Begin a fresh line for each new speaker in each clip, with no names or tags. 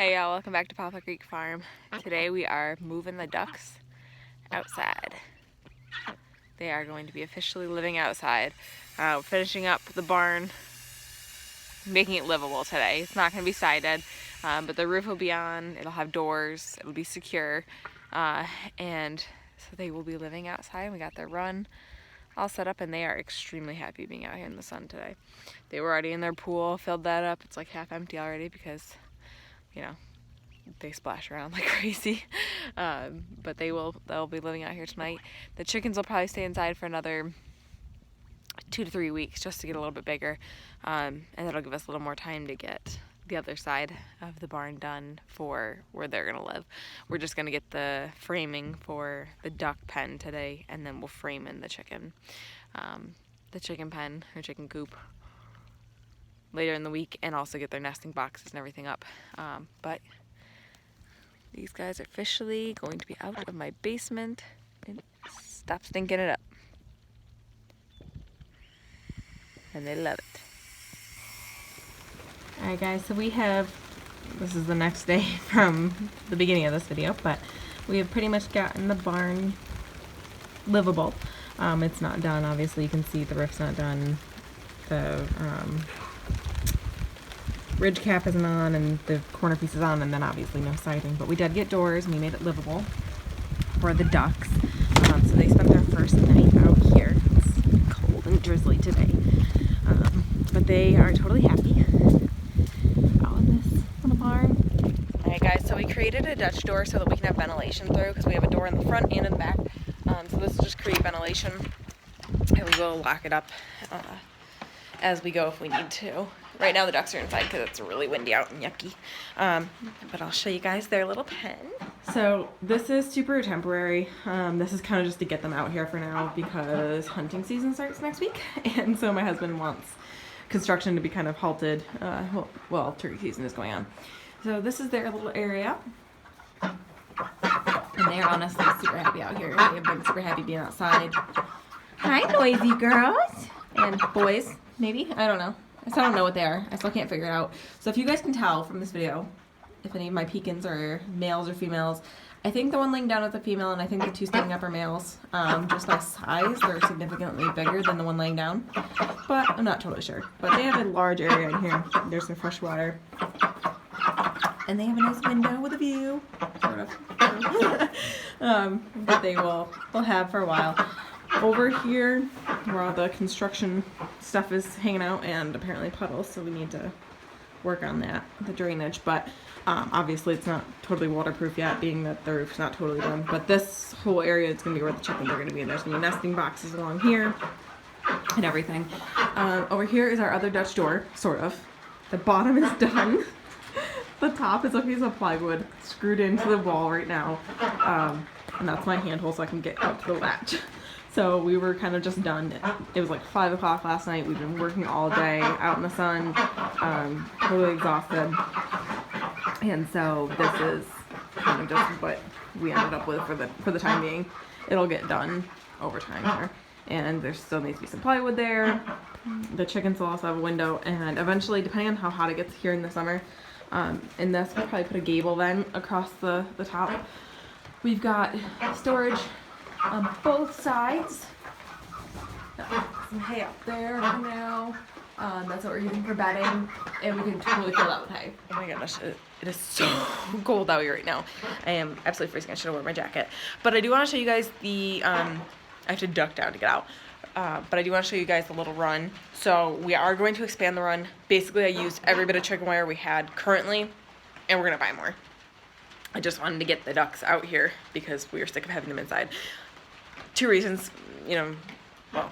Hey y'all, welcome back to Poplar Creek Farm. Today we are moving the ducks outside. They are going to be officially living outside. Finishing up the barn, making it livable today. It's not going to be sided, but the roof will be on, it'll have doors, it'll be secure, and so they will be living outside. We got their run all set up and they are extremely happy being out here in the sun today. They were already in their pool, filled that up. It's like half empty already because, you know, they splash around like crazy. But they'll be living out here tonight. The chickens will probably stay inside for another 2 to 3 weeks just to get a little bit bigger, and that'll give us a little more time to get the other side of the barn done for where they're gonna live. We're just gonna get the framing for the duck pen today, and then we'll frame in the chicken pen or chicken coop later in the week, and also get their nesting boxes and everything up. But these guys are officially going to be out of my basement and stop stinking it up. And they love it. Alright guys, so this is the next day from the beginning of this video, but we have pretty much gotten the barn livable. It's not done, obviously you can see the roof's not done. The ridge cap isn't on and the corner piece is on, and then obviously no siding, but we did get doors and we made it livable for the ducks. So they spent their first night out here. It's cold and drizzly today, but they are totally happy out in this little barn. Alright guys, so we created a Dutch door so that we can have ventilation through, because we have a door in the front and in the back. So this will just create ventilation, and we will lock it up as we go if we need to. Right now the ducks are inside because it's really windy out and yucky. But I'll show you guys their little pen. So this is super temporary. This is kind of just to get them out here for now because hunting season starts next week. And so my husband wants construction to be kind of halted while turkey season is going on. So this is their little area. And they are honestly super happy out here. They have been super happy being outside. Hi, noisy girls. And boys, maybe? I don't know. I still don't know what they are. I still can't figure it out. So if you guys can tell from this video, if any of my pecans are males or females, I think the one laying down is a female, and I think the two standing up are males. Just by size, they're significantly bigger than the one laying down. But I'm not totally sure. But they have a large area in here. There's some fresh water. And they have a nice window with a view. Sort of. But they'll have for a while. Over here, where all the construction stuff is hanging out, and apparently puddles, so we need to work on that, the drainage. But obviously it's not totally waterproof yet, being that the roof's not totally done. But this whole area is going to be where the chickens are going to be, and there's going to be nesting boxes along here and everything. Over here is our other Dutch door, sort of. The bottom is done. The top is a piece of plywood screwed into the wall right now, and that's my handhold so I can get out to the latch. So we were kind of just done. It was like 5 o'clock last night. We've been working all day out in the sun, totally exhausted. And so this is kind of just what we ended up with for the time being. It'll get done over time here. And there still needs to be some plywood there. The chickens will also have a window, and eventually, depending on how hot it gets here in the summer, in this we'll probably put a gable vent across the top. We've got storage on both sides. Some hay up there for now. That's what we're using for bedding, and we can totally fill that with hay. Oh my gosh, it is so cold out here right now. I am absolutely freezing. I should have worn my jacket. But I do want to show you guys the, I have to duck down to get out. But I do want to show you guys the little run. So we are going to expand the run. Basically, I used every bit of chicken wire we had currently, and we're going to buy more. I just wanted to get the ducks out here because we were sick of having them inside. 2 reasons, well,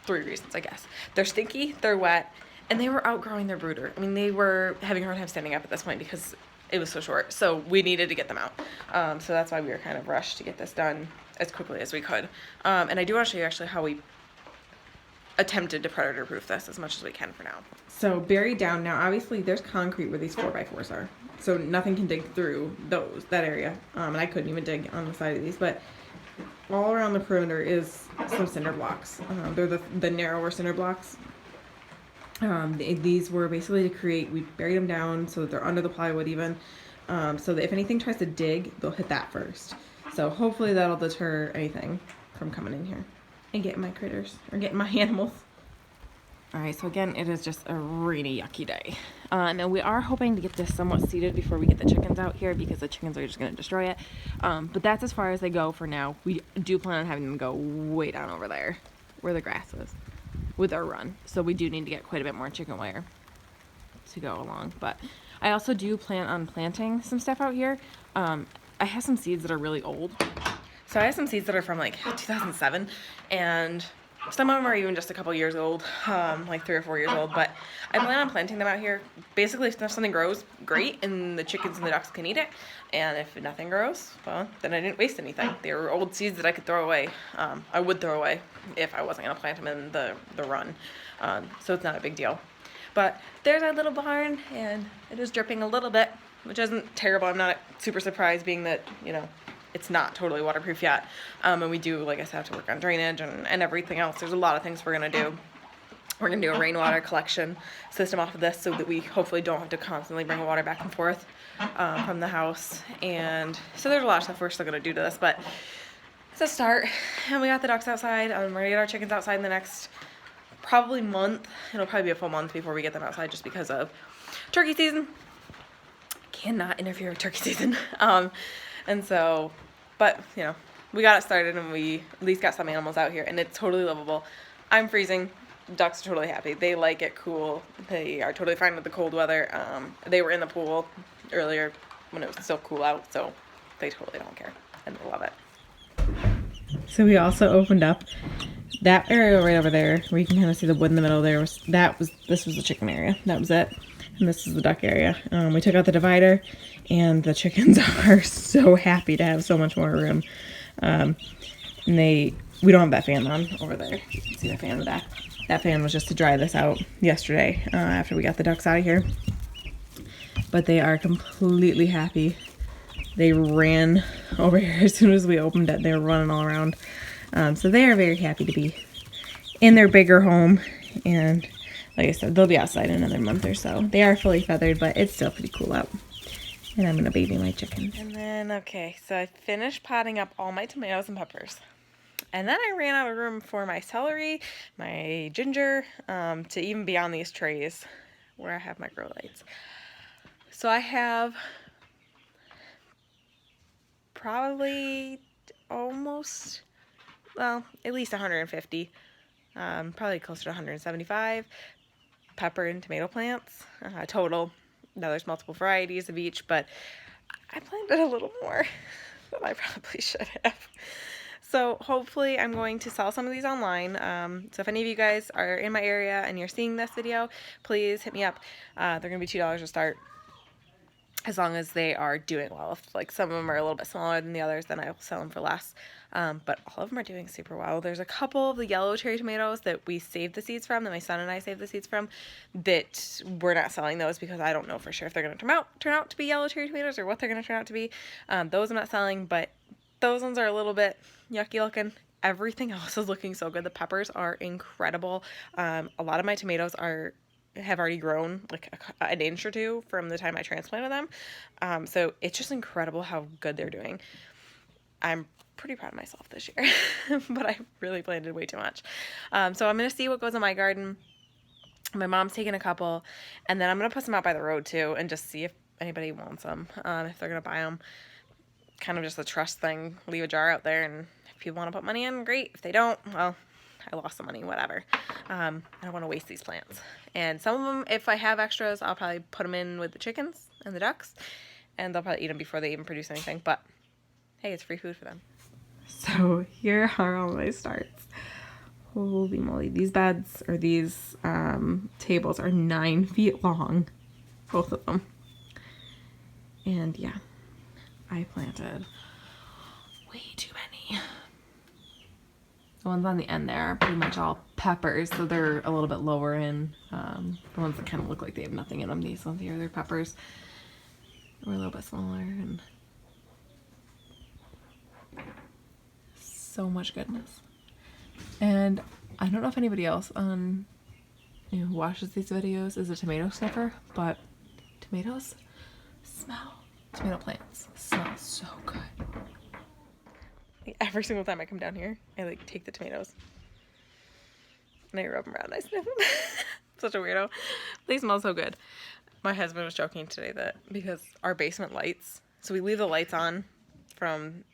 3 reasons, I guess. They're stinky, they're wet, and they were outgrowing their brooder. I mean, they were having a hard time standing up at this point because it was so short. So we needed to get them out. So that's why we were kind of rushed to get this done as quickly as we could. And I do want to show you actually how we attempted to predator proof this as much as we can for now. So buried down now, obviously there's concrete where these 4x4s are. So nothing can dig through that area. And I couldn't even dig on the side of these, but all around the perimeter is some cinder blocks. They're the narrower cinder blocks. These were basically to create, we buried them down so that they're under the plywood even. so that if anything tries to dig, they'll hit that first. So hopefully that'll deter anything from coming in here and getting my critters, or getting my animals. Alright, so again, it is just a really yucky day. And we are hoping to get this somewhat seeded before we get the chickens out here, because the chickens are just going to destroy it. But that's as far as they go for now. We do plan on having them go way down over there, where the grass is, with our run. So we do need to get quite a bit more chicken wire to go along. But I also do plan on planting some stuff out here. I have some seeds that are really old. So I have some seeds that are from like 2007, and some of them are even just a couple years old, like 3 or 4 years old, but I plan on planting them out here. Basically, if something grows, great, and the chickens and the ducks can eat it, and if nothing grows, well, then I didn't waste anything. They were old seeds that I could throw away. I would throw away if I wasn't going to plant them in the run, so it's not a big deal. But there's our little barn, and it is dripping a little bit, which isn't terrible. I'm not super surprised, being that, you know, it's not totally waterproof yet. And we do, like I said, have to work on drainage and everything else. There's a lot of things we're going to do. We're going to do a rainwater collection system off of this, so that we hopefully don't have to constantly bring water back and forth from the house. And so there's a lot of stuff we're still going to do to this, but it's a start. And we got the ducks outside. We're going to get our chickens outside in the next probably month. It'll probably be a full month before we get them outside, just because of turkey season. Cannot interfere with turkey season. And so, but, you know, we got it started, and we at least got some animals out here, and it's totally livable. I'm freezing. Ducks are totally happy. They like it cool. They are totally fine with the cold weather. They were in the pool earlier when it was still cool out, so they totally don't care, and they love it. So we also opened up that area right over there, where you can kind of see the wood in the middle there. This was the chicken area. That was it. And this is the duck area. We took out the divider, and the chickens are so happy to have so much more room. And we don't have that fan on over there. You can see the fan in the back. That fan was just to dry this out yesterday, after we got the ducks out of here. But they are completely happy. They ran over here as soon as we opened it. They were running all around. So they are very happy to be in their bigger home, and like I said, they'll be outside in another month or so. They are fully feathered, but it's still pretty cool out. And I'm going to baby my chickens. And then, okay, so I finished potting up all my tomatoes and peppers. And then I ran out of room for my celery, my ginger, to even be on these trays where I have my grow lights. So I have probably almost, well, at least 150, probably closer to 175 pepper and tomato plants total. Now there's multiple varieties of each, but I planted a little more than I probably should have. So hopefully I'm going to sell some of these online. So if any of you guys are in my area and you're seeing this video, please hit me up. They're going to be $2 to start, as long as they are doing well. If like some of them are a little bit smaller than the others, then I will sell them for less. But all of them are doing super well. There's a couple of the yellow cherry tomatoes that we saved the seeds from, that my son and I saved the seeds from, that we're not selling those because I don't know for sure if they're going to turn out to be yellow cherry tomatoes or what they're going to turn out to be. Those I'm not selling, but those ones are a little bit yucky looking. Everything else is looking so good. The peppers are incredible. A lot of my tomatoes have already grown like an inch or two from the time I transplanted them. So it's just incredible how good they're doing. I'm pretty proud of myself this year, but I really planted way too much. So I'm going to see what goes in my garden. My mom's taking a couple, and then I'm going to put some out by the road too, and just see if anybody wants them, if they're going to buy them. Kind of just a trust thing. Leave a jar out there, and if people want to put money in, great. If they don't, well, I lost some money, whatever. I don't want to waste these plants. And some of them, if I have extras, I'll probably put them in with the chickens and the ducks, and they'll probably eat them before they even produce anything. But hey, it's free food for them. So here are all my starts. Holy moly. These beds, or these tables, are 9 feet long. Both of them. And yeah, I planted way too many. The ones on the end there are pretty much all peppers, so they're a little bit lower in. The ones that kind of look like they have nothing in them, these ones here, they're peppers. We're a little bit smaller, and so much goodness. And I don't know if anybody else who watches these videos is a tomato sniffer, but tomatoes smell tomato plants. Smell so good. Every single time I come down here, I like take the tomatoes and I rub them around. I sniff them. Such a weirdo. They smell so good. My husband was joking today that because our basement lights, so we leave the lights on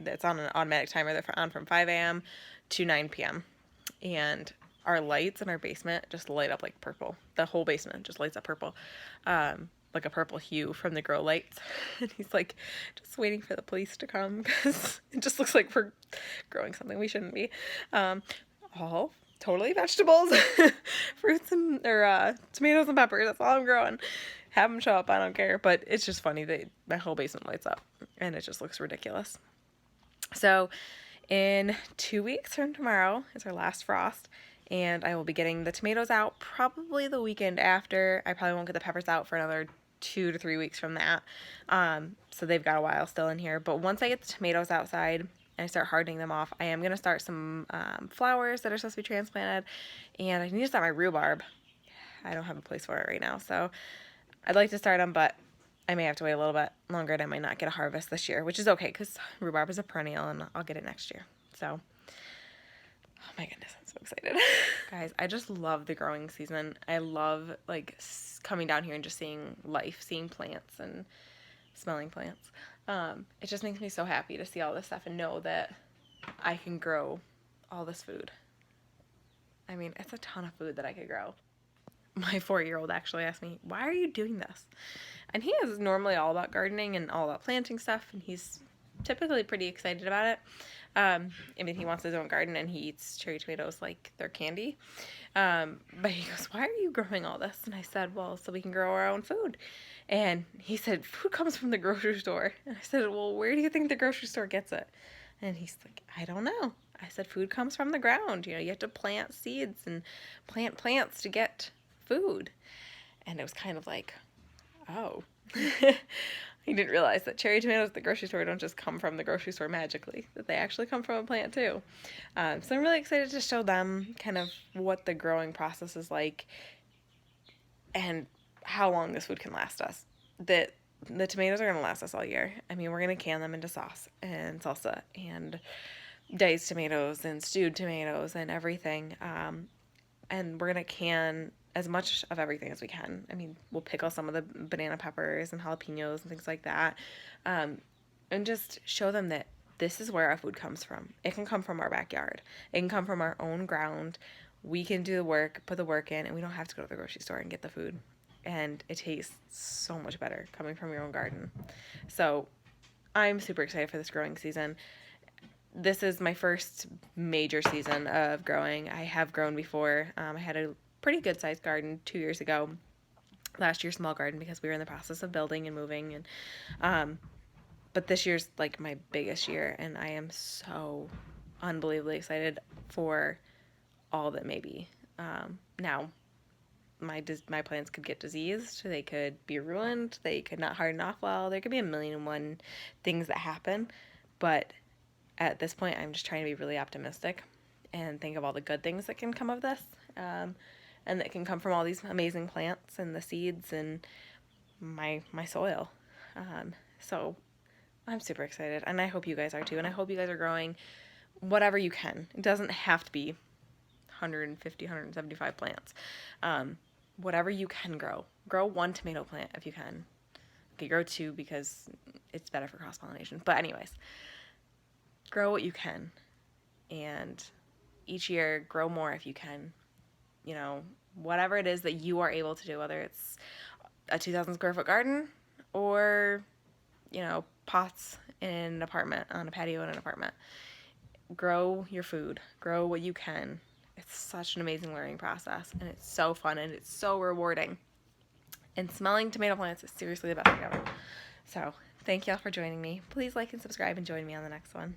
it's on an automatic timer. They're on from 5 a.m. to 9 p.m. And our lights in our basement just light up like purple. The whole basement just lights up purple. Like a purple hue from the grow lights. And he's like, just waiting for the police to come because it just looks like we're growing something we shouldn't be. All totally vegetables, fruits or tomatoes and peppers. That's all I'm growing. Have them show up. I don't care. But it's just funny that my whole basement lights up and it just looks ridiculous. So in 2 weeks from tomorrow is our last frost. And I will be getting the tomatoes out probably the weekend after. I probably won't get the peppers out for another 2 to 3 weeks from that. So they've got a while still in here. But once I get the tomatoes outside and I start hardening them off, I am going to start some flowers that are supposed to be transplanted. And I need to start my rhubarb. I don't have a place for it right now. So I'd like to start them, but I may have to wait a little bit longer and I might not get a harvest this year, which is okay because rhubarb is a perennial and I'll get it next year. So, oh my goodness, I'm so excited. Guys, I just love the growing season. I love like coming down here and just seeing life, seeing plants and smelling plants. It just makes me so happy to see all this stuff and know that I can grow all this food. I mean, it's a ton of food that I could grow. My 4-year-old actually asked me, why are you doing this? And he is normally all about gardening and all about planting stuff, and he's typically pretty excited about it. I mean, he wants his own garden, and he eats cherry tomatoes like they're candy. But he goes, why are you growing all this? And I said, well, so we can grow our own food. And he said, food comes from the grocery store. And I said, well, where do you think the grocery store gets it? And he's like, I don't know. I said, food comes from the ground. You know, you have to plant seeds and plant plants to get food. And it was kind of like, oh. He didn't realize that cherry tomatoes at the grocery store don't just come from the grocery store magically, that they actually come from a plant too. So I'm really excited to show them kind of what the growing process is like and how long this food can last us. That the tomatoes are going to last us all year. I mean, we're going to can them into sauce and salsa and diced tomatoes and stewed tomatoes and everything. And we're going to can as much of everything as we can. I mean, we'll pickle some of the banana peppers and jalapenos and things like that. And just show them that this is where our food comes from. It can come from our backyard. It can come from our own ground. We can do the work, put the work in, and we don't have to go to the grocery store and get the food. And it tastes so much better coming from your own garden. So I'm super excited for this growing season. This is my first major season of growing. I have grown before. I had a pretty good sized garden 2 years ago. Last year, small garden because we were in the process of building and moving. And but this year's like my biggest year, and I am so unbelievably excited for all that may be. Now, my plants could get diseased. They could be ruined. They could not harden off well. There could be 1,000,001 things that happen. But at this point, I'm just trying to be really optimistic and think of all the good things that can come of this. And that can come from all these amazing plants and the seeds and my soil. So I'm super excited, and I hope you guys are too. And I hope you guys are growing whatever you can. It doesn't have to be 150, 175 plants. Whatever you can grow. Grow 1 tomato plant if you can. Okay, grow 2 because it's better for cross-pollination. But anyways, grow what you can. And each year, grow more if you can. You know, whatever it is that you are able to do, whether it's a 2,000 square foot garden or, you know, pots in an apartment, on a patio in an apartment. Grow your food. Grow what you can. It's such an amazing learning process, and it's so fun, and it's so rewarding. And smelling tomato plants is seriously the best thing ever. So, thank y'all for joining me. Please like and subscribe and join me on the next one.